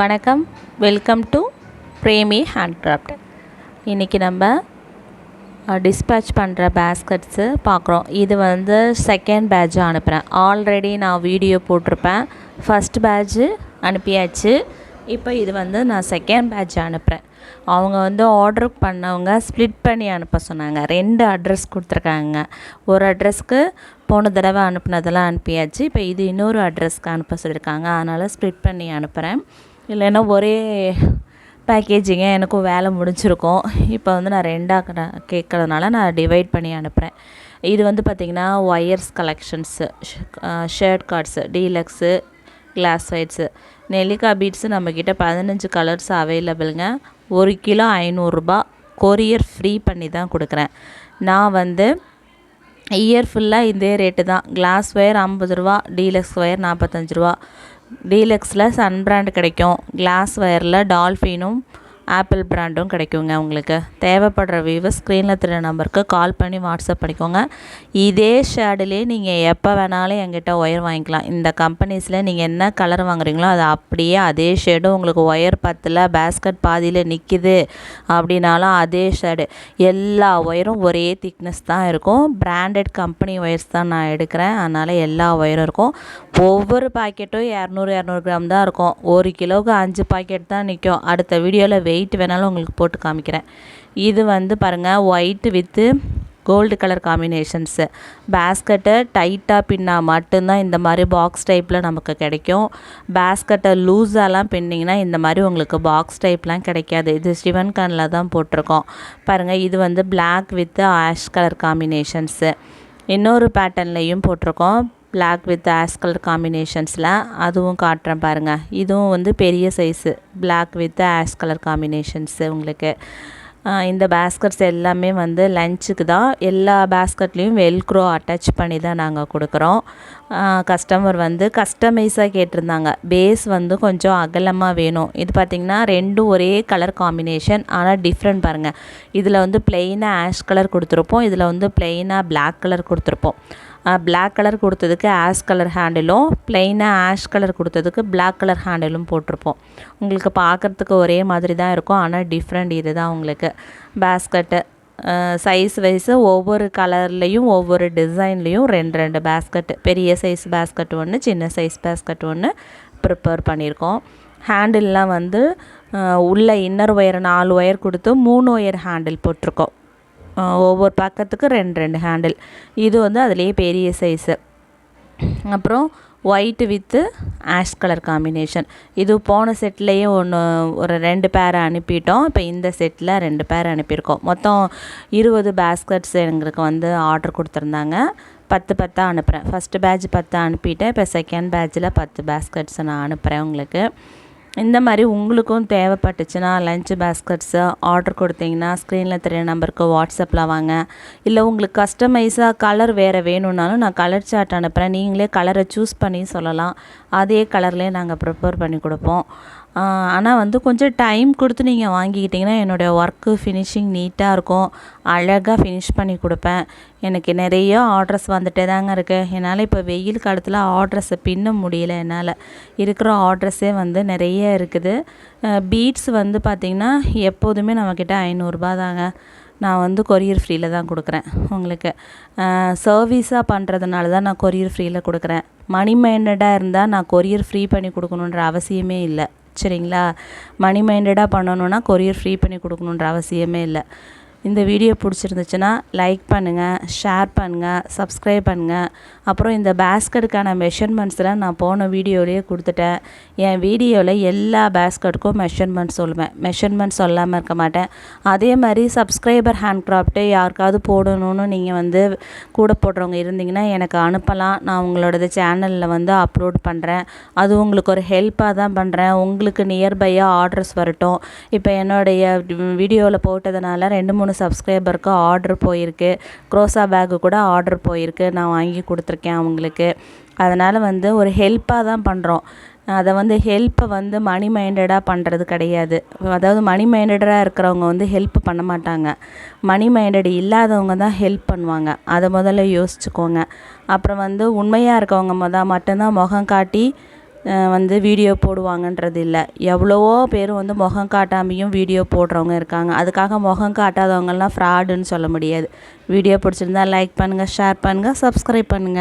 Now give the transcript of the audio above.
வணக்கம், welcome to Premi handcraft. இன்றைக்கி நம்ம டிஸ்பேட்ச் பண்ணுற பேஸ்கட்ஸு பார்க்குறோம். இது வந்து செகண்ட் பேட்சாக அனுப்புகிறேன். ஆல்ரெடி நான் வீடியோ போட்டிருப்பேன். ஃபஸ்ட் பேட்ச்சு அனுப்பியாச்சு. இப்போ இது வந்து நான் செகண்ட் பேட்ச் அனுப்புகிறேன். அவங்க வந்து ஆர்டர் பண்ணவங்க ஸ்ப்ளிட் பண்ணி அனுப்ப சொன்னாங்க. 2 அட்ரஸ் கொடுத்துருக்காங்க. ஒரு அட்ரஸ்க்கு போன தடவை அனுப்புனதெல்லாம் அனுப்பியாச்சு. இப்போ இது இன்னொரு அட்ரஸ்க்கு அனுப்ப சொல்லியிருக்காங்க. அதனால் ஸ்ப்ளிட் பண்ணி அனுப்புகிறேன். இல்லைன்னா ஒரே பேக்கேஜிங்க எனக்கும் வேலை முடிஞ்சிருக்கும். இப்போ வந்து நான் 2ஆக கேட்குறதுனால நான் டிவைட் பண்ணி அனுப்புகிறேன். இது வந்து பார்த்திங்கன்னா wires collections, shirt cards, deluxe, glass whites, நெல்லிக்காய் பீட்ஸு நம்மக்கிட்ட 15 கலர்ஸ் அவைலபிளுங்க. 1 கிலோ 500 ரூபா. கொரியர் ஃப்ரீ பண்ணி தான் கொடுக்குறேன். நான் வந்து இயர் ஃபுல்லாக இதே ரேட்டு தான். கிளாஸ் ஒயர் 50 ரூபா, டீலக்ஸ் ஒயர் 45 ரூபா. டீலக்ஸில் சன் பிராண்ட் கிடைக்கும். கிளாஸ் ஒயரில் டால்ஃபினும் ஆப்பிள் பிராண்டும் கிடைக்குங்க. உங்களுக்கு தேவைப்படுற வியூவர்ஸ் ஸ்க்ரீனில் தெரிய நம்பருக்கு கால் பண்ணி வாட்ஸ்அப் பண்ணிக்கோங்க. இதே ஷேடுலேயே நீங்கள் எப்போ வேணாலும் என்கிட்ட ஒயர் வாங்கிக்கலாம். இந்த கம்பெனிஸில் நீங்கள் என்ன கலர் வாங்குறீங்களோ அது அப்படியே அதே ஷேடும் உங்களுக்கு ஒயர் பத்தில் பேஸ்கட் பாதியில் நிற்கிது அப்படின்னாலும் அதே ஷேடு. எல்லா ஒயரும் ஒரே திக்னஸ் தான் இருக்கும். பிராண்டட் கம்பெனி ஒயர்ஸ் தான் நான் எடுக்கிறேன். அதனால் எல்லா ஒயரும் இருக்கும். ஒவ்வொரு பாக்கெட்டும் 200 கிராம் தான் இருக்கும். 1 கிலோவுக்கு 5 பாக்கெட் தான் நிற்கும். அடுத்த வீடியோவில் வெயிட் வேணாலும் உங்களுக்கு போட்டு காமிக்கிறேன். இது வந்து பாருங்கள், white with gold colour combinations. பேஸ்கட்டை டைட்டாக பின்னா மட்டும்தான் இந்த மாதிரி பாக்ஸ் டைப்பில் நமக்கு கிடைக்கும். பேஸ்கட்டை லூஸாலாம் பின்னிங்கன்னா இந்த மாதிரி உங்களுக்கு பாக்ஸ் டைப்லாம் கிடைக்காது. இது சிவன்கானில் தான் போட்டிருக்கோம். பாருங்கள், இது வந்து black with ash colour combinations. இன்னொரு பேட்டர்ன்லேயும் போட்டிருக்கோம், பிளாக் வித் ஆஷ் கலர் காம்பினேஷன்ஸில். அதுவும் காட்டுறேன் பாருங்கள். இதுவும் வந்து பெரிய size, black with ash colour combinations. உங்களுக்கு இந்த பேஸ்கட்ஸ் எல்லாமே வந்து லஞ்சுக்கு தான். எல்லா பேஸ்கட்லேயும் வெல்க்ரோ அட்டாச் பண்ணி தான் நாங்கள் கொடுக்குறோம். கஸ்டமர் வந்து கஸ்டமைஸாக கேட்டிருந்தாங்க. பேஸ் வந்து கொஞ்சம் அகலமாக வேணும். இது பார்த்திங்கன்னா 2 ஒரே கலர் காம்பினேஷன், ஆனால் டிஃப்ரெண்ட் பாருங்கள். இதில் வந்து ப்ளெயினாக ஆஷ் கலர் கொடுத்துருப்போம், இதில் வந்து ப்ளெயினாக பிளாக் கலர் கொடுத்துருப்போம். பிளாக் கலர் கொடுத்ததுக்கு ஆஷ் கலர் ஹேண்டிலும், ப்ளெயினாக ஆஷ் கலர் கொடுத்ததுக்கு பிளாக் கலர் ஹேண்டிலும் போட்டிருப்போம். உங்களுக்கு பார்க்குறதுக்கு ஒரே மாதிரி தான் இருக்கும், ஆனால் டிஃப்ரெண்ட் இது தான் உங்களுக்கு பேஸ்கட்டு. சைஸ் வைஸு ஒவ்வொரு கலர்லேயும் ஒவ்வொரு டிசைன்லேயும் 2 பேஸ்கட்டு, பெரிய சைஸ் பேஸ்கட் ஒன்று, சின்ன சைஸ் பேஸ்கட் ஒன்று ப்ரிப்பேர் பண்ணியிருக்கோம். ஹேண்டில்லாம் வந்து உள்ள இன்னர் ஒயர் 4 ஒயர் கொடுத்து 3 ஒயர் ஹேண்டில் போட்டிருக்கோம். ஒவ்வொரு பக்கத்துக்கு 2 ஹேண்டில். இது வந்து அதுலேயே பெரிய சைஸு. அப்புறம் white with ash colour combination. இது போன செட்லேயே ஒரு 2 பேர் அனுப்பிட்டோம். இப்போ இந்த செட்டில் 2 பேர் அனுப்பியிருக்கோம். மொத்தம் 20 பேஸ்கட்ஸ் எங்களுக்கு வந்து ஆர்டர் கொடுத்துருந்தாங்க. 10 அனுப்புகிறேன். ஃபஸ்ட்டு பேட்ச் 10 அனுப்பிட்டேன். இப்போ செகண்ட் பேட்சில் 10 பேஸ்கட்ஸை நான் அனுப்புகிறேன் உங்களுக்கு. இந்த மாதிரி உங்களுக்கும் தேவைப்பட்டுச்சுன்னா லஞ்ச் பேஸ்கட்ஸு ஆர்டர் கொடுத்தீங்கன்னா ஸ்க்ரீனில் தெரிய நம்பருக்கு வாட்ஸ்அப்பில் வாங்க. இல்லை உங்களுக்கு கஸ்டமைஸாக கலர் வேறு வேணும்னாலும் நான் கலர் சார்ட் அனுப்புகிறேன். நீங்களே கலரை சூஸ் பண்ணி சொல்லலாம். அதே கலர்லேயே நாங்கள் ப்ரிப்பேர் பண்ணி கொடுப்போம். ஆனால் வந்து கொஞ்சம் டைம் கொடுத்து நீங்கள் வாங்கிக்கிட்டிங்கன்னா என்னுடைய ஒர்க்கு ஃபினிஷிங் நீட்டாக இருக்கும். அழகாக ஃபினிஷ் பண்ணி கொடுப்பேன். எனக்கு நிறைய ஆர்டர்ஸ் வந்துட்டே தாங்க இருக்குது. என்னால் இப்போ வெயில் காலத்தில் ஆர்டர்ஸை பின்ன முடியல. என்னால் இருக்கிற ஆர்டர்ஸே வந்து நிறைய இருக்குது. பீட்ஸ் வந்து பார்த்திங்கன்னா எப்போதுமே நம்மக்கிட்ட 500 ரூபா தாங்க. நான் வந்து கொரியர் ஃப்ரீயில் தான் கொடுக்குறேன். உங்களுக்கு சர்வீஸாக பண்ணுறதுனால தான் நான் கொரியர் ஃப்ரீயில் கொடுக்குறேன். மணி மைண்டடாக இருந்தால் நான் கொரியர் ஃப்ரீ பண்ணி கொடுக்கணுன்ற அவசியமே இல்லை. சரிங்களா? மணி மைண்டடாக பண்ணணுன்னா கொரியர் ஃப்ரீ பண்ணி கொடுக்கணுன்ற அவசியமே இல்லை. இந்த வீடியோ பிடிச்சிருந்துச்சுன்னா லைக் பண்ணுங்கள், ஷேர் பண்ணுங்கள், சப்ஸ்கிரைப் பண்ணுங்கள். அப்புறம் இந்த பேஸ்கட்டுக்கான மெஷர்மெண்ட்ஸ்லாம் நான் போன வீடியோலேயே கொடுத்துட்டேன். என் வீடியோவில் எல்லா பேஸ்கட்டுக்கும் மெஷர்மெண்ட் சொல்லுவேன். மெஷர்மெண்ட் சொல்லாமல் இருக்க மாட்டேன். அதே மாதிரி சப்ஸ்கிரைபர் ஹேண்ட்கிராஃப்ட்டு யாருக்காவது போடணும்னு நீங்கள் வந்து கூட போடுறவங்க இருந்தீங்கன்னா எனக்கு அனுப்பலாம். நான் உங்களோடது சேனலில் வந்து அப்லோட் பண்ணுறேன். அது உங்களுக்கு ஒரு ஹெல்ப்பாக தான் பண்ணுறேன். உங்களுக்கு நியர்பையாக ஆர்டர்ஸ் வரட்டும். இப்போ என்னுடைய வீடியோவில் போட்டதுனால 2-3 சப்ஸ்கிரைபருக்கு ஆர்டர் போயிருக்கு. க்ரோசா பேக்கு கூட ஆர்டர் போயிருக்கு. நான் வாங்கி கொடுத்துருக்கேன் அவங்களுக்கு. அதனால் வந்து ஒரு ஹெல்ப்பாக தான் பண்ணுறோம். அதை வந்து ஹெல்ப்பை வந்து மணி மைண்டடாக பண்ணுறது கிடையாது. அதாவது மணி மைண்டடாக இருக்கிறவங்க வந்து ஹெல்ப் பண்ண மாட்டாங்க. மணி மைண்டட் இல்லாதவங்க தான் ஹெல்ப் பண்ணுவாங்க. அதை முதல்ல யோசிச்சுக்கோங்க. அப்புறம் வந்து உண்மையாக இருக்கவங்க மட்டும்தான் முகம் காட்டி வந்து வீடியோ போடுவாங்கன்றது இல்லை. எவ்வளவோ பேர் வந்து முகம் காட்டாமையும் வீடியோ போடுறவங்க இருக்காங்க. அதுக்காக முகம் காட்டாதவங்கெல்லாம் ஃப்ராடுன்னு சொல்ல முடியாது. வீடியோ பிடிச்சிருந்தா லைக் பண்ணுங்கள், ஷேர் பண்ணுங்கள், சப்ஸ்கிரைப் பண்ணுங்கள்.